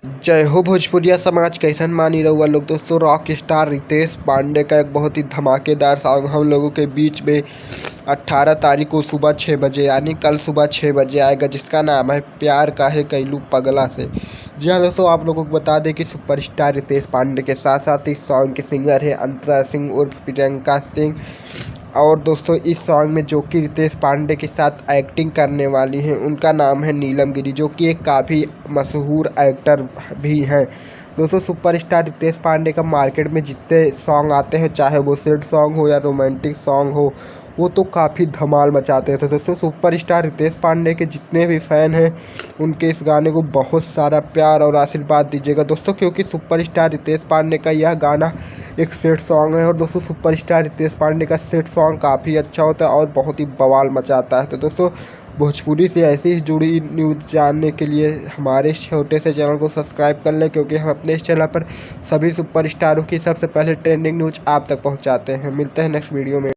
जय हो भोजपुरिया समाज, कैसन मानी रहुआ लोग। दोस्तों, रॉक स्टार रितेश पांडे का एक बहुत ही धमाकेदार सॉन्ग हम लोगों के बीच में 18 तारीख को सुबह 6 बजे यानी कल सुबह 6 बजे आएगा, जिसका नाम है प्यार काहे कैलू पगला से। जी हाँ दोस्तों, आप लोगों को बता दें कि सुपरस्टार रितेश पांडे के साथ साथ इस सॉन्ग के सिंगर है अंतरा सिंह उर्फ प्रियंका सिंह। और दोस्तों, इस सॉन्ग में जो कि रितेश पांडे के साथ एक्टिंग करने वाली हैं उनका नाम है नीलम गिरी, जो कि एक काफ़ी मशहूर एक्टर भी हैं। दोस्तों, सुपरस्टार रितेश पांडे का मार्केट में जितने सॉन्ग आते हैं, चाहे वो सैड सॉन्ग हो या रोमांटिक सॉन्ग हो, वो तो काफ़ी धमाल मचाते थे। दोस्तों, सुपरस्टार रितेश पांडे के जितने भी फ़ैन हैं उनके इस गाने को बहुत सारा प्यार और आशीर्वाद दीजिएगा दोस्तों, क्योंकि सुपरस्टार रितेश पांडे का यह गाना एक सेट सॉन्ग है। और दोस्तों, सुपरस्टार रितेश पांडे का सेट सॉन्ग काफ़ी अच्छा होता है और बहुत ही बवाल मचाता है। तो दोस्तों, भोजपुरी से ऐसी ही जुड़ी न्यूज़ जानने के लिए हमारे छोटे से चैनल को सब्सक्राइब कर लें, क्योंकि हम अपने इस चैनल पर सभी सुपरस्टारों की सबसे पहले ट्रेंडिंग न्यूज़ आप तक पहुंचाते हैं। मिलते हैं नेक्स्ट वीडियो में।